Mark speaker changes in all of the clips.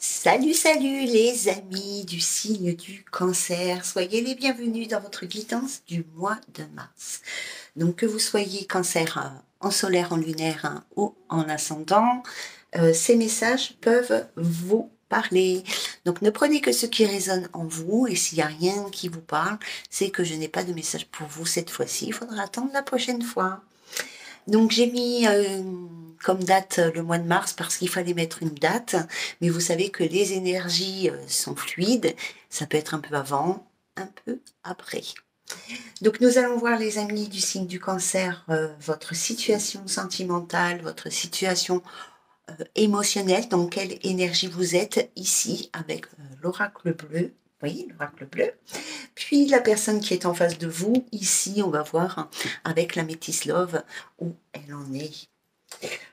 Speaker 1: Salut, salut les amis du signe du cancer, soyez les bienvenus dans votre guidance du mois de mars. Donc que vous soyez cancer en solaire, en lunaire ou en ascendant, ces messages peuvent vous parler. Donc ne prenez que ce qui résonne en vous et s'il n'y a rien qui vous parle, c'est que je n'ai pas de message pour vous cette fois-ci, il faudra attendre la prochaine fois. Donc j'ai mis comme date le mois de mars parce qu'il fallait mettre une date, mais vous savez que les énergies sont fluides, ça peut être un peu avant, un peu après. Donc nous allons voir les amis du signe du cancer, votre situation sentimentale, votre situation émotionnelle, dans quelle énergie vous êtes ici avec l'oracle bleu. Oui, l'oracle bleu. Puis la personne qui est en face de vous, ici, on va voir avec la Métis Love où elle en est.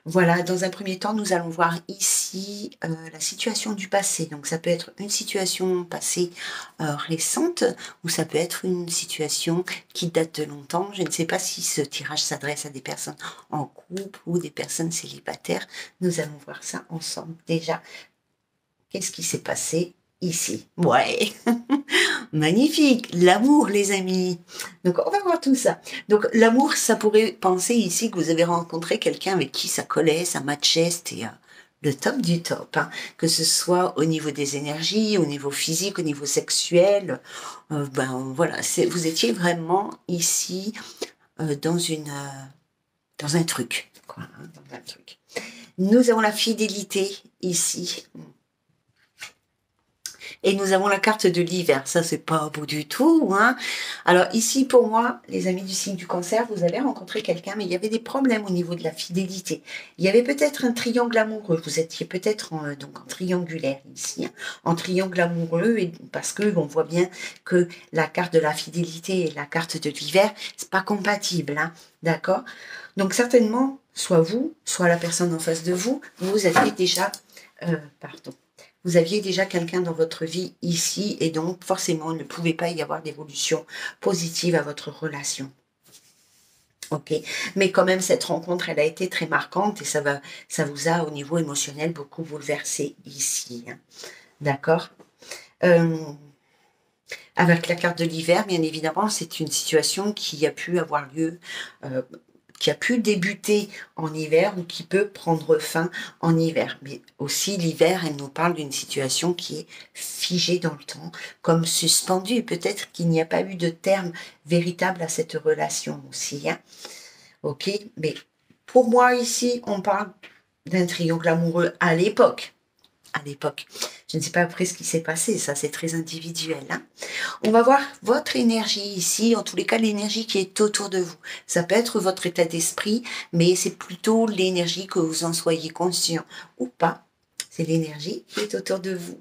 Speaker 1: Voilà, dans un premier temps, nous allons voir ici la situation du passé. Donc ça peut être une situation passée récente ou ça peut être une situation qui date de longtemps. Je ne sais pas si ce tirage s'adresse à des personnes en couple ou des personnes célibataires. Nous allons voir ça ensemble. Déjà, qu'est-ce qui s'est passé ici? Ouais, magnifique, l'amour les amis. Donc on va voir tout ça. Donc l'amour, ça pourrait penser ici que vous avez rencontré quelqu'un avec qui ça collait, ça matchait, c'était le top du top. Hein. Que ce soit au niveau des énergies, au niveau physique, au niveau sexuel. Ben voilà, vous étiez vraiment ici dans dans un truc. Quoi, hein, dans un truc. Nous avons la fidélité ici. Et nous avons la carte de l'hiver. Ça, c'est pas beau du tout. Hein. Alors ici, pour moi, les amis du signe du cancer, vous avez rencontré quelqu'un, mais il y avait des problèmes au niveau de la fidélité. Il y avait peut-être un triangle amoureux. Vous étiez peut-être donc en triangulaire ici, hein, en triangle amoureux, et parce que on voit bien que la carte de la fidélité et la carte de l'hiver, c'est pas compatible. Hein, d'accord. Donc certainement, soit vous, soit la personne en face de vous, vous aviez déjà, pardon. Vous aviez déjà quelqu'un dans votre vie ici et donc forcément il ne pouvait pas y avoir d'évolution positive à votre relation. Ok, mais quand même cette rencontre elle a été très marquante et ça vous a au niveau émotionnel beaucoup bouleversé ici. Hein. D'accord. Euh, avec la carte de l'hiver, bien évidemment, c'est une situation qui a pu avoir lieu euh, qui a pu débuter en hiver ou qui peut prendre fin en hiver. Mais aussi l'hiver, elle nous parle d'une situation qui est figée dans le temps, comme suspendue. Peut-être qu'il n'y a pas eu de terme véritable à cette relation aussi. Hein. Ok, mais pour moi ici, on parle d'un triangle amoureux à l'époque. À l'époque. Je ne sais pas après ce qui s'est passé, ça c'est très individuel. Hein. On va voir votre énergie ici, en tous les cas l'énergie qui est autour de vous. Ça peut être votre état d'esprit, mais c'est plutôt l'énergie que vous en soyez conscient ou pas. C'est l'énergie qui est autour de vous.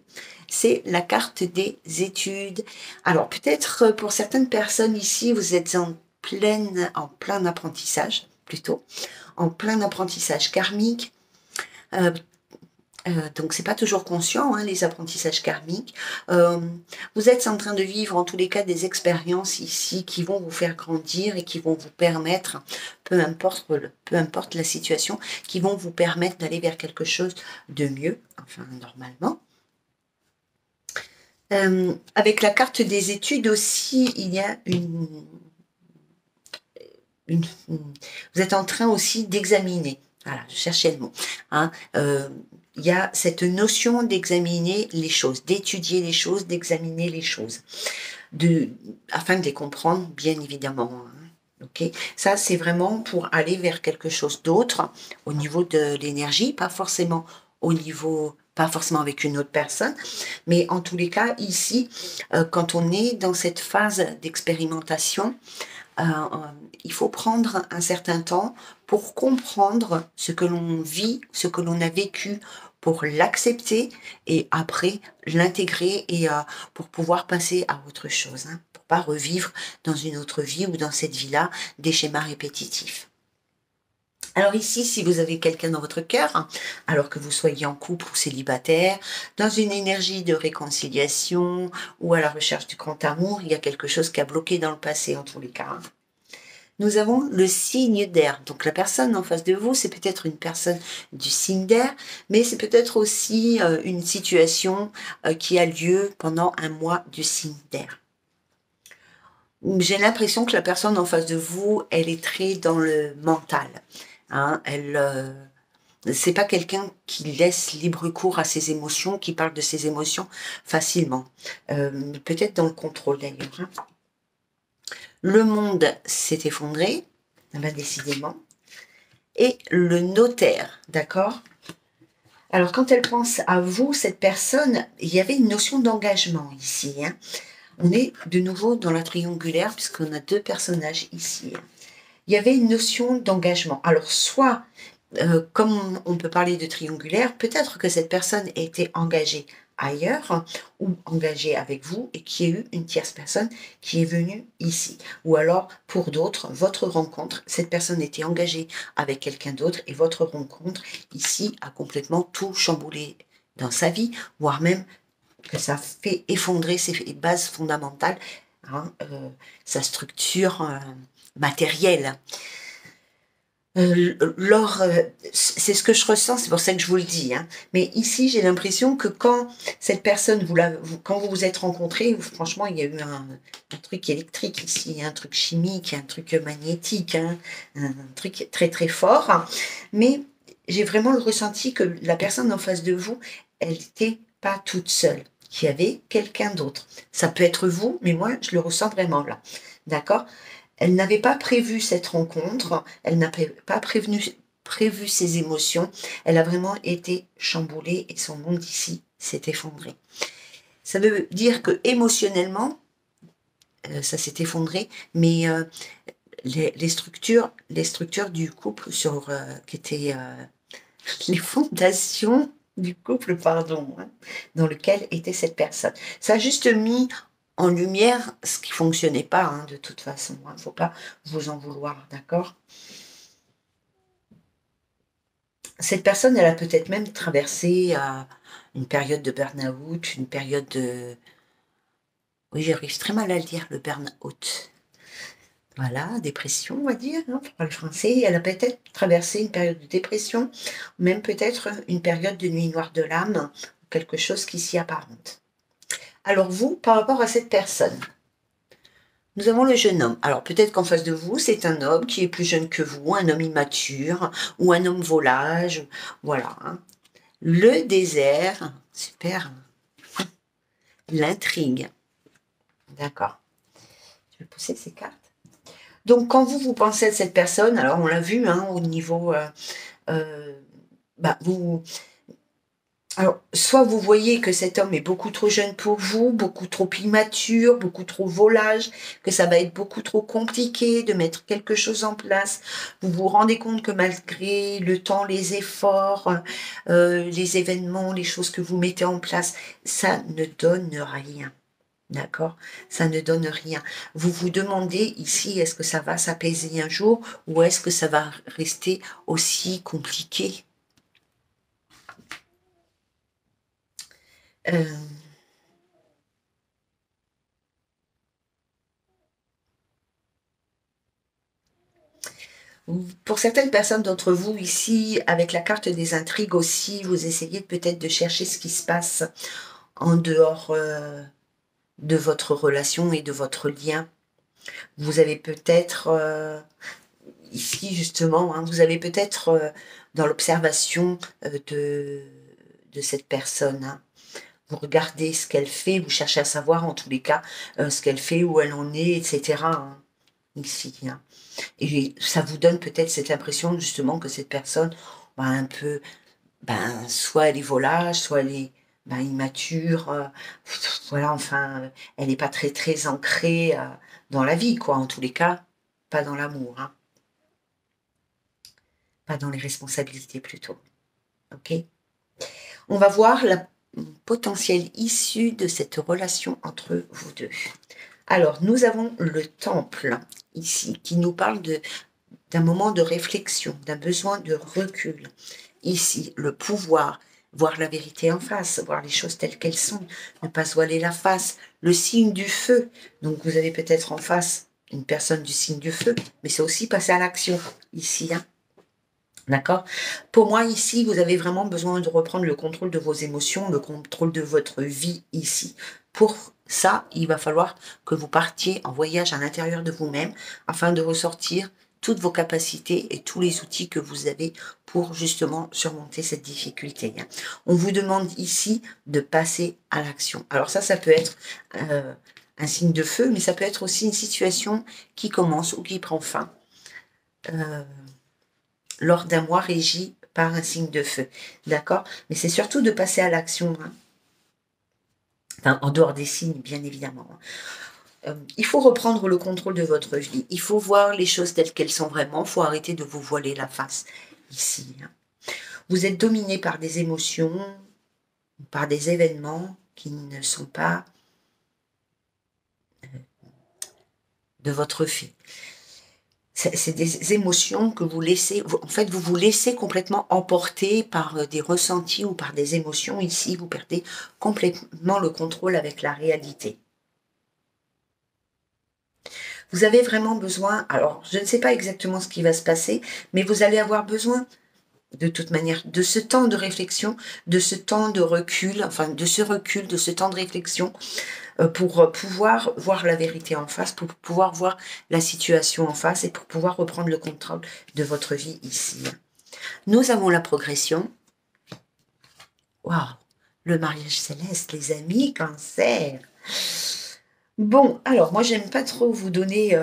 Speaker 1: C'est la carte des études. Alors peut-être pour certaines personnes ici, vous êtes en plein apprentissage, plutôt, en plein apprentissage karmique. Euh, donc c'est pas toujours conscient, hein, les apprentissages karmiques. Vous êtes en train de vivre en tous les cas des expériences ici qui vont vous faire grandir et qui vont vous permettre, peu importe la situation, qui vont vous permettre d'aller vers quelque chose de mieux, enfin normalement. Avec la carte des études aussi, il y a vous êtes en train aussi d'examiner. Voilà, je cherchais le mot. Hein, il y a cette notion d'examiner les choses, d'étudier les choses, d'examiner les choses, afin de les comprendre, bien évidemment. Hein. Okay. Ça, c'est vraiment pour aller vers quelque chose d'autre au niveau de l'énergie, pas forcément pas forcément avec une autre personne, mais en tous les cas, ici, quand on est dans cette phase d'expérimentation, euh, il faut prendre un certain temps pour comprendre ce que l'on vit, ce que l'on a vécu, pour l'accepter et après l'intégrer et pour pouvoir passer à autre chose, hein, pour pas revivre dans une autre vie ou dans cette vie-là des schémas répétitifs. Alors ici, si vous avez quelqu'un dans votre cœur, hein, alors que vous soyez en couple ou célibataire, dans une énergie de réconciliation ou à la recherche du grand amour, il y a quelque chose qui a bloqué dans le passé en tous les cas. Hein. nous avons le signe d'air. Donc la personne en face de vous, c'est peut-être une personne du signe d'air, mais c'est peut-être aussi une situation qui a lieu pendant un mois du signe d'air. J'ai l'impression que la personne en face de vous, elle est très dans le mental. Hein, c'est pas quelqu'un qui laisse libre cours à ses émotions, qui parle de ses émotions facilement. Peut-être dans le contrôle d'ailleurs. Hein. Le monde s'est effondré, décidément. Et le notaire, d'accord? Alors, quand elle pense à vous, cette personne, il y avait une notion d'engagement ici. Hein. On est de nouveau dans la triangulaire, puisqu'on a deux personnages ici. Hein. Il y avait une notion d'engagement. Alors, soit, comme on peut parler de triangulaire, peut-être que cette personne a été engagée ailleurs ou engagée avec vous et qu'il y a eu une tierce personne qui est venue ici. Ou alors, pour d'autres, votre rencontre, cette personne était engagée avec quelqu'un d'autre et votre rencontre ici a complètement tout chamboulé dans sa vie, voire même que ça fait effondrer ses bases fondamentales, hein, sa structure matérielle. C'est ce que je ressens, c'est pour ça que je vous le dis. Hein. Mais ici, j'ai l'impression que quand cette personne, quand vous vous êtes rencontrés, franchement, il y a eu un truc électrique ici, un truc chimique, un truc magnétique, hein, un truc très très fort. Hein. Mais j'ai vraiment le ressenti que la personne en face de vous, elle n'était pas toute seule, qu'il y avait quelqu'un d'autre. Ça peut être vous, mais moi, je le ressens vraiment là. D'accord ? Elle n'avait pas prévu cette rencontre, elle n'avait pas prévu ses émotions, elle a vraiment été chamboulée et son monde ici s'est effondré. Ça veut dire que émotionnellement, ça s'est effondré, mais les structures du couple qui étaient les fondations du couple, pardon, hein, dans lequel était cette personne. Ça a juste mis en lumière ce qui fonctionnait pas, hein, de toute façon. Il ne faut pas vous en vouloir, d'accord? Cette personne, elle a peut-être même traversé une période de burn-out, une période de... Oui, j'arrive très mal à le dire, le burn-out. Voilà, dépression, on va dire, hein, pour le français. Elle a peut-être traversé une période de dépression, même peut-être une période de nuit noire de l'âme, quelque chose qui s'y apparente. Alors vous, par rapport à cette personne, nous avons le jeune homme. Alors peut-être qu'en face de vous, c'est un homme qui est plus jeune que vous, un homme immature, ou un homme volage, voilà. Hein. Le désert, super. L'intrigue, d'accord. Je vais pousser ces cartes. Donc, quand vous pensez à cette personne, alors on l'a vu hein, au niveau... alors, soit vous voyez que cet homme est beaucoup trop jeune pour vous, beaucoup trop immature, beaucoup trop volage, que ça va être beaucoup trop compliqué de mettre quelque chose en place. Vous vous rendez compte que malgré le temps, les efforts, les événements, les choses que vous mettez en place, ça ne donne rien. D'accord? Ça ne donne rien. Vous vous demandez ici, est-ce que ça va s'apaiser un jour ou est-ce que ça va rester aussi compliqué? Pour certaines personnes d'entre vous ici, avec la carte des intrigues aussi, vous essayez peut-être de chercher ce qui se passe en dehors de votre relation et de votre lien. Vous avez peut-être, ici justement, hein, vous avez peut-être dans l'observation de cette personne, hein, vous regardez ce qu'elle fait, vous cherchez à savoir en tous les cas ce qu'elle fait, où elle en est, etc. Hein, ici. Hein. Et ça vous donne peut-être cette impression justement que cette personne, un peu, soit elle est volage, soit elle est immature, voilà, enfin, elle n'est pas très très ancrée dans la vie, quoi, en tous les cas, pas dans l'amour, hein. Pas dans les responsabilités plutôt. Ok? On va voir la potentielle issue de cette relation entre vous deux. Alors, nous avons le temple ici qui nous parle d'un moment de réflexion, d'un besoin de recul. Ici, le pouvoir, voir la vérité en face, voir les choses telles qu'elles sont, ne pas se voiler la face. Le signe du feu, donc vous avez peut-être en face une personne du signe du feu, mais c'est aussi passer à l'action ici, hein. D'accord? Pour moi, ici, vous avez vraiment besoin de reprendre le contrôle de vos émotions, le contrôle de votre vie ici. Pour ça, il va falloir que vous partiez en voyage à l'intérieur de vous-même afin de ressortir toutes vos capacités et tous les outils que vous avez pour justement surmonter cette difficulté, hein. On vous demande ici de passer à l'action. Alors ça peut être un signe de feu, mais ça peut être aussi une situation qui commence ou qui prend fin. Lors d'un mois régi par un signe de feu. D'accord? Mais c'est surtout de passer à l'action, hein. Enfin, en dehors des signes, bien évidemment. Il faut reprendre le contrôle de votre vie. Il faut voir les choses telles qu'elles sont vraiment. Il faut arrêter de vous voiler la face ici, hein. Vous êtes dominé par des émotions, par des événements qui ne sont pas de votre fait. C'est des émotions que vous laissez, en fait, vous vous laissez complètement emporter par des ressentis ou par des émotions. Ici, vous perdez complètement le contrôle avec la réalité. Vous avez vraiment besoin, alors je ne sais pas exactement ce qui va se passer, mais vous allez avoir besoin de toute manière de ce temps de réflexion, de ce temps de recul, enfin de ce recul, de ce temps de réflexion pour pouvoir voir la vérité en face, pour pouvoir voir la situation en face et pour pouvoir reprendre le contrôle de votre vie ici. Nous avons la progression. Waouh, le mariage céleste, les amis, Cancer. Bon, alors moi j'aime pas trop vous donner...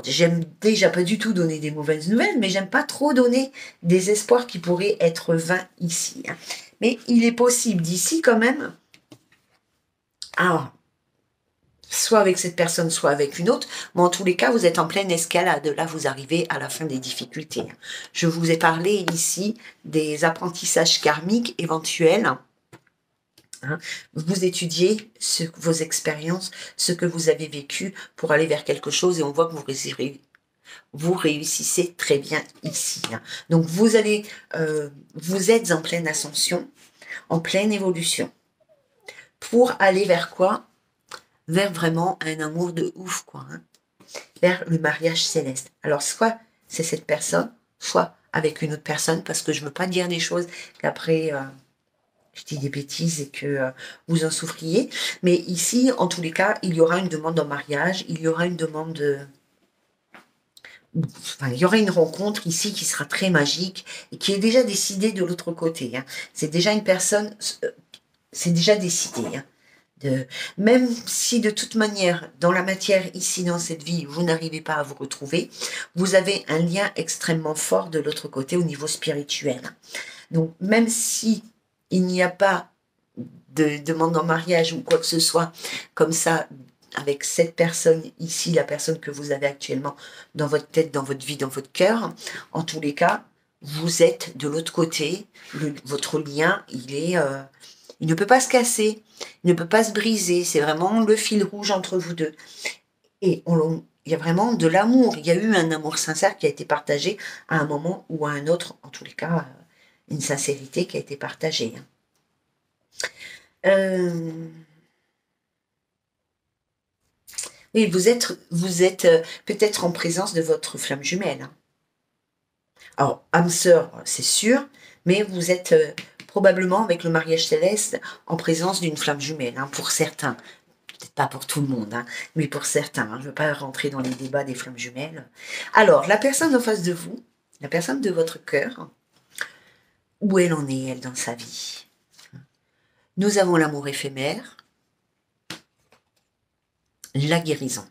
Speaker 1: j'aime déjà pas du tout donner des mauvaises nouvelles, mais j'aime pas trop donner des espoirs qui pourraient être vains ici, hein. Mais il est possible d'ici quand même... Alors, soit avec cette personne, soit avec une autre, mais en tous les cas, vous êtes en pleine escalade. Là, vous arrivez à la fin des difficultés. Je vous ai parlé ici des apprentissages karmiques éventuels. Vous étudiez vos expériences, ce que vous avez vécu pour aller vers quelque chose et on voit que vous réussissez très bien ici. Donc, vous êtes en pleine ascension, en pleine évolution. Pour aller vers quoi? Vers vraiment un amour de ouf, quoi, hein. Vers le mariage céleste. Alors, soit c'est cette personne, soit avec une autre personne, parce que je ne veux pas dire des choses qu'après, je dis des bêtises et que vous en souffriez. Mais ici, en tous les cas, il y aura une demande en mariage, il y aura une demande de... Enfin, il y aura une rencontre ici qui sera très magique et qui est déjà décidée de l'autre côté, hein. C'est déjà une personne... c'est déjà décidé, hein. Même si de toute manière, dans la matière, ici, dans cette vie, vous n'arrivez pas à vous retrouver, vous avez un lien extrêmement fort de l'autre côté au niveau spirituel. Donc, même si il n'y a pas de demande en mariage ou quoi que ce soit comme ça, avec cette personne ici, la personne que vous avez actuellement dans votre tête, dans votre vie, dans votre cœur, en tous les cas, vous êtes de l'autre côté, votre lien, il ne peut pas se casser, il ne peut pas se briser, c'est vraiment le fil rouge entre vous deux. Et il y a vraiment de l'amour, il y a eu un amour sincère qui a été partagé à un moment ou à un autre, en tous les cas, une sincérité qui a été partagée. Oui, vous êtes peut-être en présence de votre flamme jumelle, hein. Alors, âme sœur, c'est sûr, mais vous êtes probablement avec le mariage céleste en présence d'une flamme jumelle, hein, pour certains. Peut-être pas pour tout le monde, hein, mais pour certains, hein. Je ne veux pas rentrer dans les débats des flammes jumelles. Alors, la personne en face de vous, la personne de votre cœur, où elle en est, elle, dans sa vie? Nous avons l'amour éphémère, la guérison.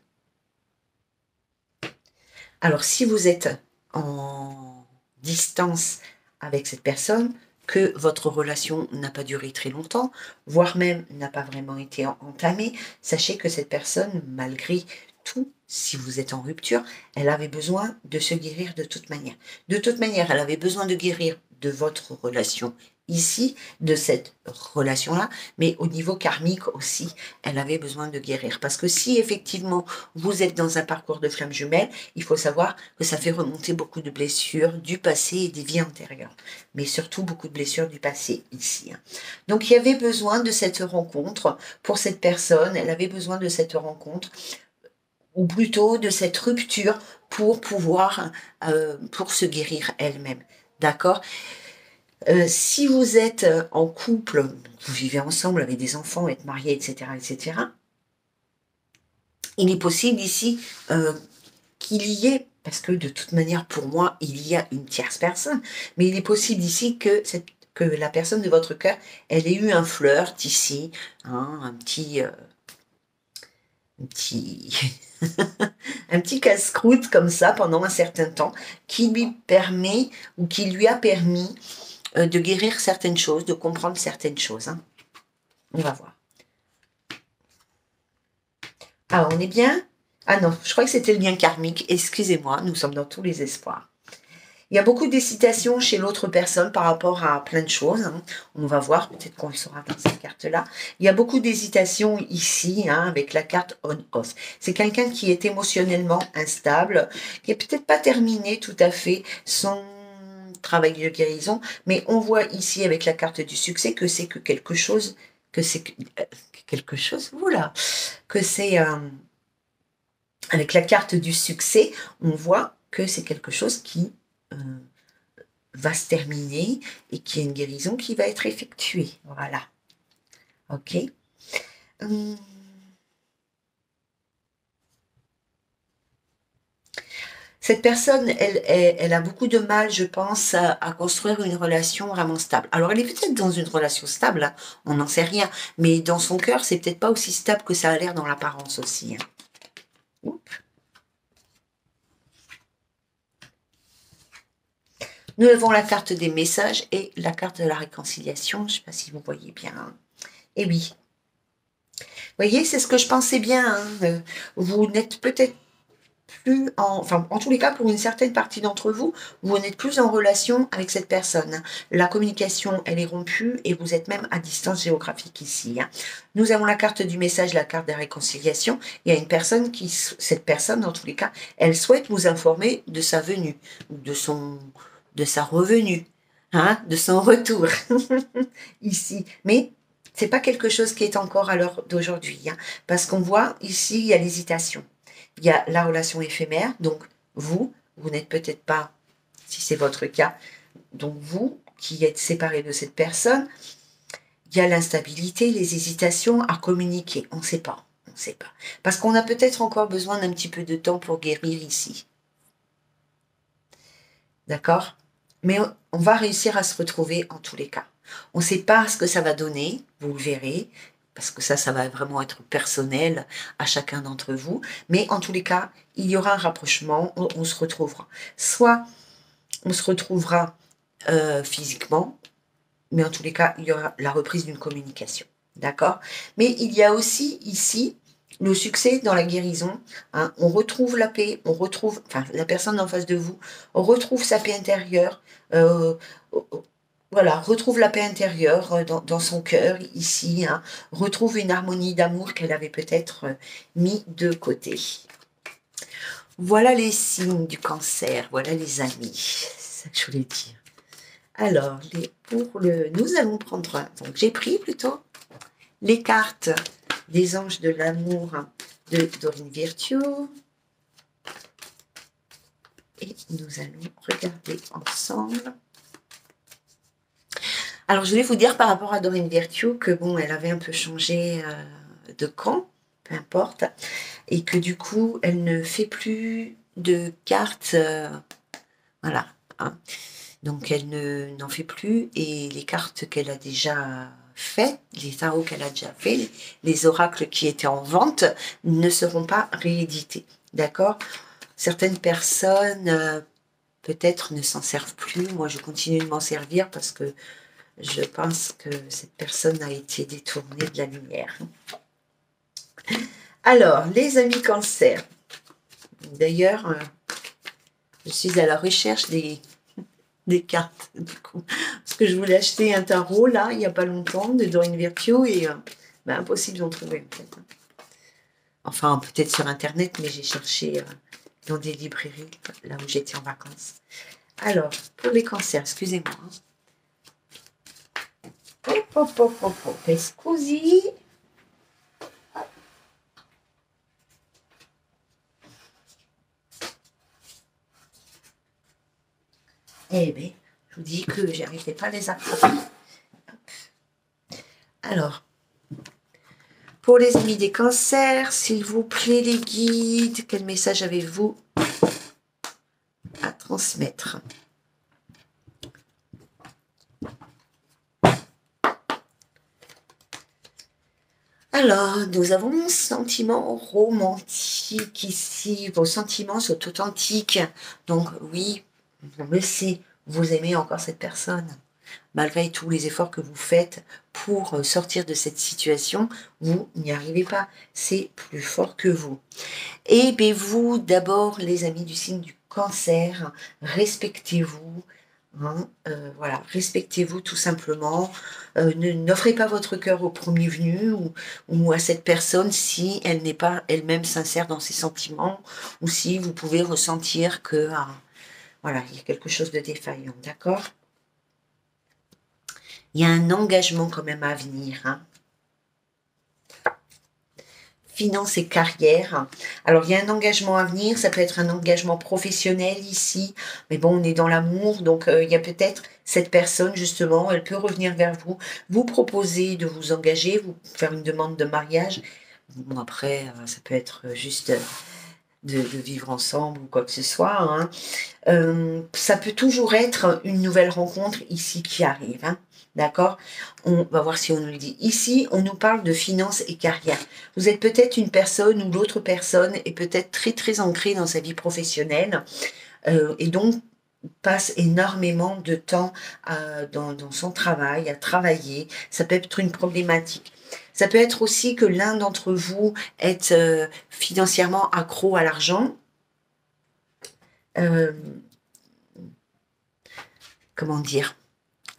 Speaker 1: Alors, si vous êtes en distance avec cette personne, que votre relation n'a pas duré très longtemps, voire même n'a pas vraiment été entamée, sachez que cette personne, malgré tout, si vous êtes en rupture, elle avait besoin de se guérir de toute manière. De toute manière, elle avait besoin de guérir de votre relation ici, de cette relation-là, mais au niveau karmique aussi, elle avait besoin de guérir. Parce que si effectivement vous êtes dans un parcours de flamme jumelle, il faut savoir que ça fait remonter beaucoup de blessures du passé et des vies antérieures. Mais surtout beaucoup de blessures du passé ici, hein. Donc il y avait besoin de cette rencontre pour cette personne, elle avait besoin de cette rencontre ou plutôt de cette rupture pour pouvoir, pour se guérir elle-même. D'accord? Si vous êtes en couple, vous vivez ensemble avec des enfants, êtes mariés, etc., etc., il est possible ici qu'il y ait, parce que de toute manière, pour moi, il y a une tierce personne, mais il est possible ici que la personne de votre cœur, elle ait eu un flirt ici, hein, un petit, un petit casse-croûte comme ça pendant un certain temps, qui lui permet ou qui lui a permis de guérir certaines choses, de comprendre certaines choses. Hein. On va voir. Ah, on est bien? Ah non, je crois que c'était le lien karmique. Excusez-moi, nous sommes dans tous les espoirs. Il y a beaucoup d'hésitation chez l'autre personne par rapport à plein de choses. Hein. On va voir, peut-être qu'on le saura dans cette carte-là. Il y a beaucoup d'hésitation ici, hein, avec la carte on-off. C'est quelqu'un qui est émotionnellement instable, qui est peut-être pas terminé tout à fait son travail de guérison, mais on voit ici avec la carte du succès que c'est que quelque chose, quelque chose, voilà, que c'est avec la carte du succès, on voit que c'est quelque chose qui va se terminer et qu'il y a une guérison qui va être effectuée. Voilà. Ok. Cette personne, elle a beaucoup de mal, je pense, à construire une relation vraiment stable. Alors, elle est peut-être dans une relation stable, hein, on n'en sait rien, mais dans son cœur, c'est peut-être pas aussi stable que ça a l'air dans l'apparence aussi. Hein. Oups. Nous avons la carte des messages et la carte de la réconciliation. Je ne sais pas si vous voyez bien. Et oui. Vous voyez, c'est ce que je pensais bien. Hein. Vous n'êtes peut-être plus enfin, en tous les cas, pour une certaine partie d'entre vous, vous n'êtes plus en relation avec cette personne. La communication, elle est rompue et vous êtes même à distance géographique ici. Hein. Nous avons la carte du message, la carte de la réconciliation. Il y a une personne cette personne, dans tous les cas, elle souhaite vous informer de sa venue, de sa revenue, hein, de son retour ici. Mais c'est pas quelque chose qui est encore à l'heure d'aujourd'hui, hein, parce qu'on voit ici, il y a l'hésitation. Il y a la relation éphémère, donc vous n'êtes peut-être pas, si c'est votre cas, donc vous qui êtes séparé de cette personne, il y a l'instabilité, les hésitations à communiquer. On ne sait pas, on ne sait pas. Parce qu'on a peut-être encore besoin d'un petit peu de temps pour guérir ici. D'accord? Mais on va réussir à se retrouver en tous les cas. On ne sait pas ce que ça va donner, vous le verrez, parce que ça va vraiment être personnel à chacun d'entre vous. Mais en tous les cas, il y aura un rapprochement, on se retrouvera. Soit on se retrouvera physiquement, mais en tous les cas, il y aura la reprise d'une communication. D'accord? Mais il y a aussi ici le succès dans la guérison. Hein, on retrouve la paix, on retrouve, enfin, la personne en face de vous, on retrouve sa paix intérieure. Voilà, retrouve la paix intérieure dans son cœur, ici, hein, retrouve une harmonie d'amour qu'elle avait peut-être mis de côté. Voilà les signes du cancer, voilà les amis, c'est ça que je voulais dire. Alors, nous allons prendre, donc j'ai pris plutôt les cartes des anges de l'amour de Dorine Virtue. Et nous allons regarder ensemble. Alors, je voulais vous dire par rapport à Dorine Virtue que, bon, elle avait un peu changé de camp, peu importe, et que du coup, elle ne fait plus de cartes, voilà. Hein. Donc, elle n'en fait plus, et les cartes qu'elle a déjà faites, les tarots qu'elle a déjà fait, les oracles qui étaient en vente, ne seront pas réédités. D'accord? Certaines personnes, peut-être, ne s'en servent plus. Moi, je continue de m'en servir parce que je pense que cette personne a été détournée de la lumière. Alors, les amis cancer. D'ailleurs, je suis à la recherche des cartes, du coup. Parce que je voulais acheter un tarot, là, il n'y a pas longtemps, de Dorine Virtue, et impossible d'en trouver, en fait. Enfin, peut-être sur Internet, mais j'ai cherché dans des librairies, là où j'étais en vacances. Alors, pour les cancers, excusez-moi. Hop. Scusi. Eh bien, je vous dis que j'arrivais pas à les attraper. Alors, pour les amis des cancers, s'il vous plaît, les guides, quel message avez-vous à transmettre? Alors, nous avons un sentiment romantique ici. Vos sentiments sont authentiques. Donc, oui, on le sait, vous aimez encore cette personne. Malgré tous les efforts que vous faites pour sortir de cette situation, vous n'y arrivez pas. C'est plus fort que vous. Et bien vous, d'abord, les amis du signe du cancer, respectez-vous. Hein, voilà, respectez-vous tout simplement. N'offrez pas votre cœur au premier venu ou à cette personne si elle n'est pas elle-même sincère dans ses sentiments ou si vous pouvez ressentir que voilà, il y a quelque chose de défaillant, d'accord? Il y a un engagement quand même à venir. Hein. Finance et carrière. Alors, il y a un engagement à venir, ça peut être un engagement professionnel ici, mais bon, on est dans l'amour, donc il y a peut-être cette personne, justement, elle peut revenir vers vous, vous proposer de vous engager, vous faire une demande de mariage. Bon, après, ça peut être juste de vivre ensemble ou quoi que ce soit. Hein. Ça peut toujours être une nouvelle rencontre ici qui arrive. Hein. D'accord? On va voir si on nous le dit. Ici, on nous parle de finances et carrière. Vous êtes peut-être une personne ou l'autre personne est peut-être très très ancrée dans sa vie professionnelle et donc passe énormément de temps dans son travail, à travailler. Ça peut être une problématique. Ça peut être aussi que l'un d'entre vous est financièrement accro à l'argent. Euh, comment dire?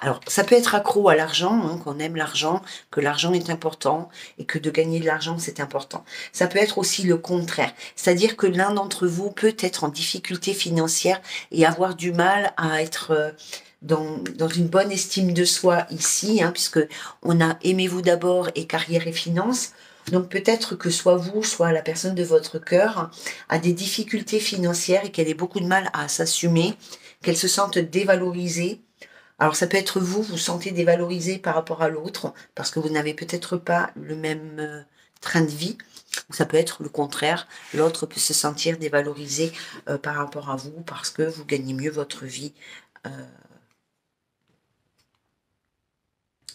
Speaker 1: Alors, ça peut être accro à l'argent, hein, qu'on aime l'argent, que l'argent est important et que de gagner de l'argent, c'est important. Ça peut être aussi le contraire, c'est-à-dire que l'un d'entre vous peut être en difficulté financière et avoir du mal à être dans une bonne estime de soi ici, hein, puisque on a aimez-vous d'abord et carrière et finances. Donc peut-être que soit vous, soit la personne de votre cœur a des difficultés financières et qu'elle ait beaucoup de mal à s'assumer, qu'elle se sente dévalorisée. Alors ça peut être vous, vous sentez dévalorisé par rapport à l'autre, parce que vous n'avez peut-être pas le même train de vie, ou ça peut être le contraire, l'autre peut se sentir dévalorisé par rapport à vous, parce que vous gagnez mieux votre vie. Euh,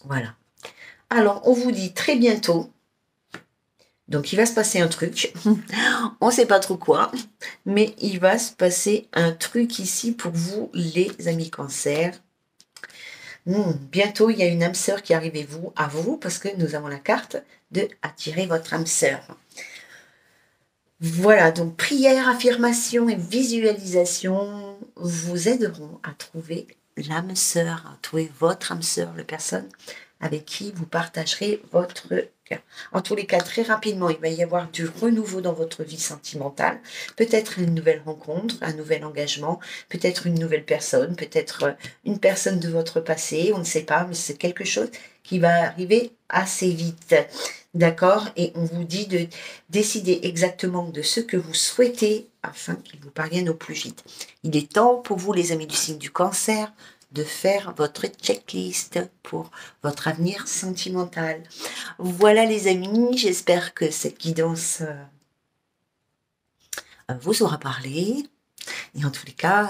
Speaker 1: voilà. Alors, on vous dit très bientôt, donc il va se passer un truc, on ne sait pas trop quoi, mais il va se passer un truc ici pour vous, les amis cancer. Bientôt, il y a une âme sœur qui arrive à vous, parce que nous avons la carte de attirer votre âme sœur. Voilà, donc prière, affirmation et visualisation vous aideront à trouver l'âme sœur, à trouver votre âme sœur, la personne avec qui vous partagerez votre cœur. En tous les cas, très rapidement, il va y avoir du renouveau dans votre vie sentimentale, peut-être une nouvelle rencontre, un nouvel engagement, peut-être une nouvelle personne, peut-être une personne de votre passé, on ne sait pas, mais c'est quelque chose qui va arriver assez vite. D'accord? Et on vous dit de décider exactement de ce que vous souhaitez afin qu'il vous parvienne au plus vite. Il est temps pour vous, les amis du signe du cancer, de faire votre checklist pour votre avenir sentimental. Voilà les amis, j'espère que cette guidance vous aura parlé. Et en tous les cas,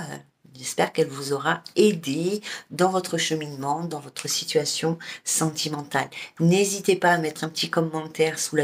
Speaker 1: j'espère qu'elle vous aura aidé dans votre cheminement, dans votre situation sentimentale. N'hésitez pas à mettre un petit commentaire sous la vidéo